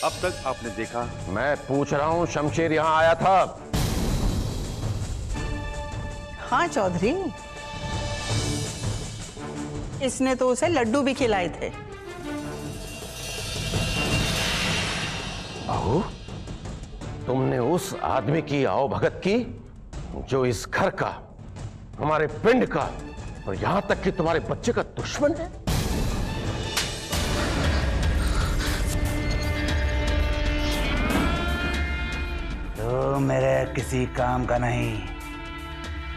अब तक आपने देखा? मैं पूछ रहा हूँ, शमशेर यहाँ आया था? हाँ चौधरी, इसने तो उसे लड्डू भी खिलाए थे। बहू, तुमने उस आदमी की आवभगत की जो इस घर का, हमारे पिंड का और यहां तक कि तुम्हारे बच्चे का दुश्मन है। तो मेरे किसी काम का नहीं,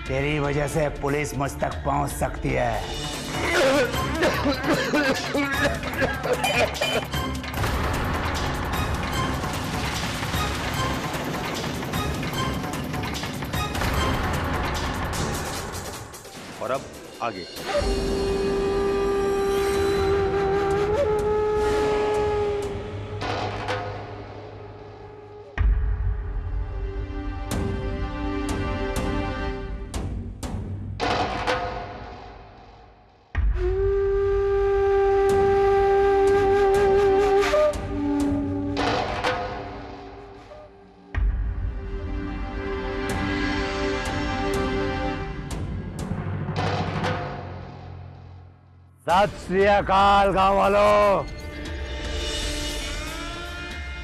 तेरी वजह से पुलिस मुझ तक पहुंच सकती है। और अब आगे। सत श्री अकाल गांव वालों,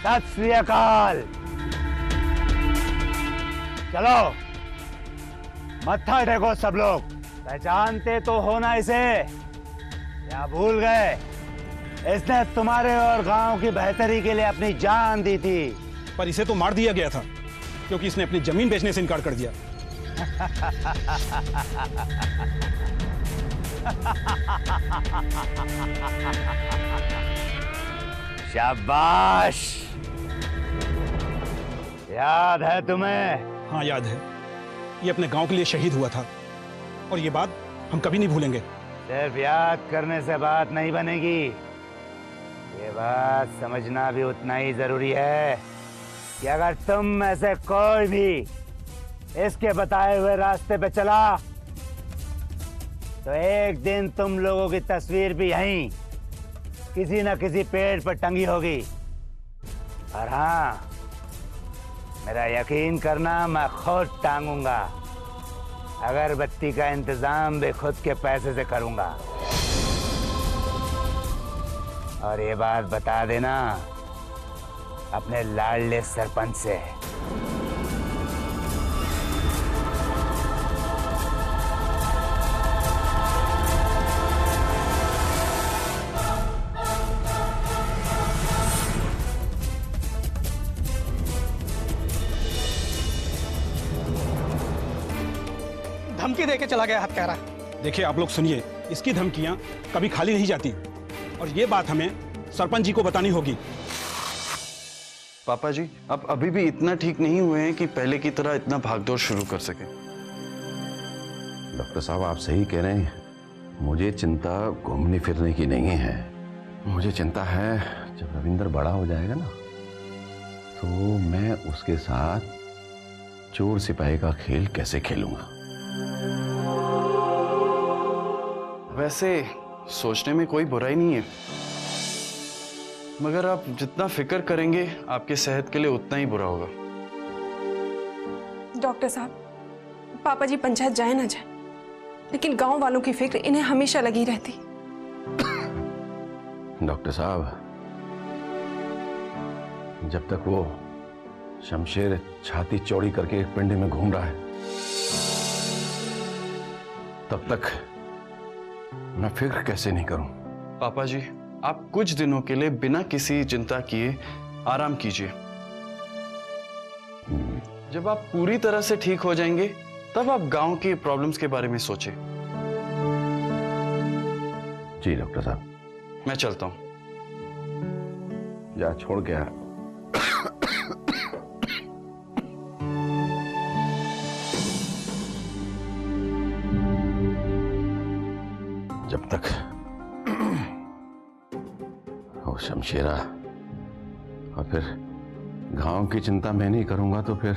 सत श्री अकाल। चलो मत्था टेको सब लोग। पहचानते तो हो ना इसे, या भूल गए? इसने तुम्हारे और गांव की बेहतरी के लिए अपनी जान दी थी। पर इसे तो मार दिया गया था क्योंकि इसने अपनी जमीन बेचने से इनकार कर दिया। शाबाश, याद है तुम्हें? हाँ याद है, ये अपने गांव के लिए शहीद हुआ था और ये बात हम कभी नहीं भूलेंगे। सिर्फ याद करने से बात नहीं बनेगी, ये बात समझना भी उतना ही जरूरी है कि अगर तुम में से कोई भी इसके बताए हुए रास्ते पे चला तो एक दिन तुम लोगों की तस्वीर भी यहीं किसी न किसी पेड़ पर टंगी होगी। और हाँ, मेरा यकीन करना, मैं खुद टांगूंगा। अगरबत्ती का इंतजाम भी खुद के पैसे से करूंगा। और ये बात बता देना अपने लाडले सरपंच से। धमकी देके चला गया हत्यारा। देखिए आप लोग सुनिए, इसकी धमकियां कभी खाली नहीं जाती और ये बात हमें सरपंच जी को बतानी होगी। पापा जी, आप अभी भी इतना ठीक नहीं हुए हैं कि पहले की तरह इतना भागदौड़ शुरू कर सके। डॉक्टर साहब, आप सही कह रहे हैं। मुझे चिंता घूमने फिरने की नहीं है। मुझे चिंता है जब रविंदर बड़ा हो जाएगा ना, तो मैं उसके साथ चोर सिपाही का खेल कैसे खेलूंगा। वैसे सोचने में कोई बुराई नहीं है, मगर आप जितना फिक्र करेंगे आपके सेहत के लिए उतना ही बुरा होगा। डॉक्टर साहब, पापा जी पंचायत जाए ना जाए, लेकिन गांव वालों की फिक्र इन्हें हमेशा लगी रहती। डॉक्टर साहब, जब तक वो शमशेर छाती चौड़ी करके पिंड में घूम रहा है, तब तक मैं फिक्र कैसे नहीं करूं। पापा जी, आप कुछ दिनों के लिए बिना किसी चिंता किए आराम कीजिए। जब आप पूरी तरह से ठीक हो जाएंगे तब आप गांव की प्रॉब्लम्स के बारे में सोचें। जी डॉक्टर साहब, मैं चलता हूं। जा, छोड़ गया। जब तक वो शमशेरा और फिर गांव की चिंता मैं नहीं करूंगा तो फिर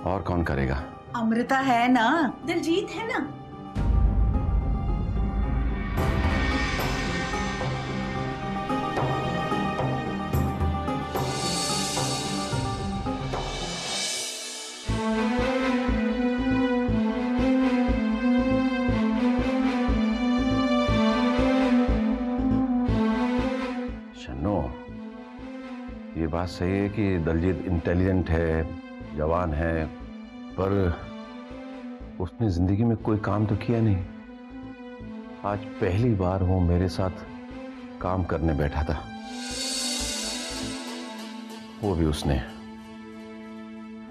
और कौन करेगा। अमृता है ना, दिलजीत है ना। बात सही है कि दलजीत इंटेलिजेंट है, जवान है, पर उसने जिंदगी में कोई काम तो किया नहीं। आज पहली बार वो मेरे साथ काम करने बैठा था, वो भी उसने।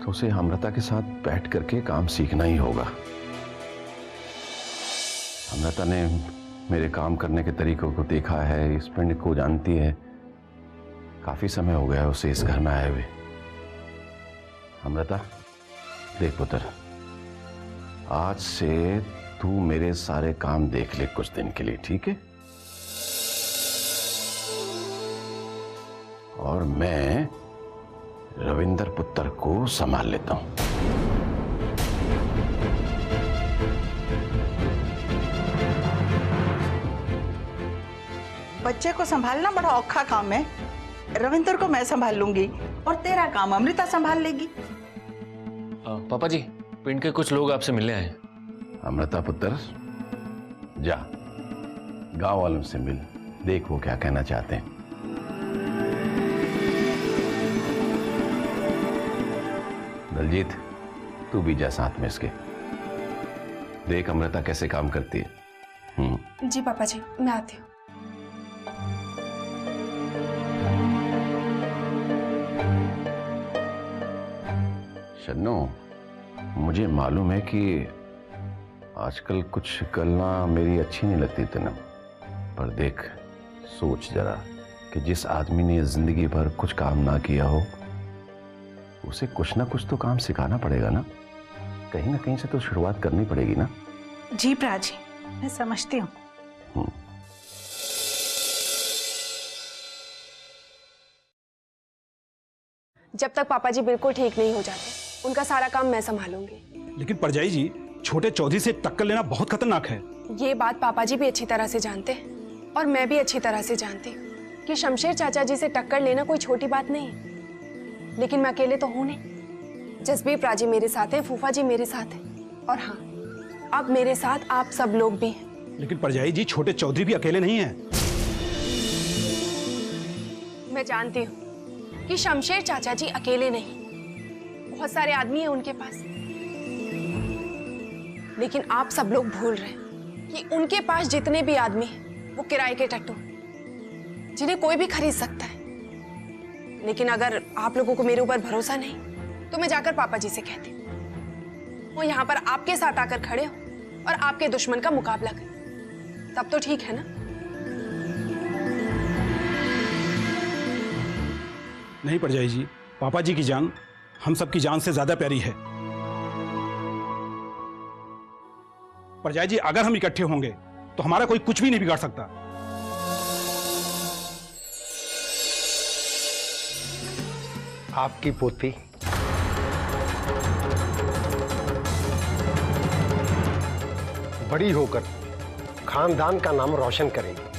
तो उसे अमृता के साथ बैठ करके काम सीखना ही होगा। अमृता ने मेरे काम करने के तरीकों को देखा है, इस पिंड को जानती है। काफी समय हो गया उसे इस घर में आए हुए। अमृता, देख पुत्र, आज से तू मेरे सारे काम देख ले कुछ दिन के लिए, ठीक है? और मैं रविंदर पुत्र को संभाल लेता हूं। बच्चे को संभालना बड़ा औखा काम है। रविंदर को मैं संभाल लूंगी और तेरा काम अमृता संभाल लेगी। पापा जी, पिंड के कुछ लोग आपसे मिलने आए हैं। अमृता पुत्र, जा गांव वालों से मिल, देख वो क्या कहना चाहते हैं। दलजीत, तू भी जा साथ में इसके, देख अमृता कैसे काम करती है। जी पापा जी, मैं आती हूँ। शन्नो, मुझे मालूम है कि आजकल कुछ गल्ला मेरी अच्छी नहीं लगती तेना, पर देख, सोच जरा कि जिस आदमी ने जिंदगी भर कुछ काम ना किया हो, उसे कुछ ना कुछ तो काम सिखाना पड़ेगा ना। कहीं ना कहीं से तो शुरुआत करनी पड़ेगी ना। जी प्राची, मैं समझती हूँ। जब तक पापा जी बिल्कुल ठीक नहीं हो जाते, उनका सारा काम मैं संभालूंगी। लेकिन परजाई जी, छोटे चौधरी से टक्कर लेना बहुत खतरनाक है। ये बात पापा जी भी अच्छी तरह से जानते हैं और मैं भी अच्छी तरह से जानती हूँ कि शमशेर चाचा जी से टक्कर लेना कोई छोटी बात नहीं है। लेकिन मैं अकेले तो हूं नहीं। जसबीर प्राची मेरे साथ हैं, फूफा जी मेरे साथ हैं, और हाँ, अब मेरे साथ आप सब लोग भी हैं। लेकिन परजाई जी, छोटे चौधरी भी अकेले नहीं हैं। मैं जानती हूँ कि शमशेर चाचा जी अकेले नहीं, बहुत सारे आदमी हैं उनके पास। लेकिन आप सब लोग भूल रहे हैं कि उनके पास जितने भी आदमी हैं वो किराए के टट्टू, जिन्हें कोई भी खरीद सकता है। लेकिन अगर आप लोगों को मेरे ऊपर भरोसा नहीं तो मैं जाकर पापा जी से कहती हूँ, वो यहाँ पर आपके साथ आकर खड़े हो और आपके दुश्मन का मुकाबला करें, तब तो ठीक है ना? नहीं परजाई जी, पापा जी की जान हम सबकी जान से ज्यादा प्यारी है। परजाई जी, अगर हम इकट्ठे होंगे तो हमारा कोई कुछ भी नहीं बिगाड़ सकता। आपकी पोती बड़ी होकर खानदान का नाम रोशन करेगी।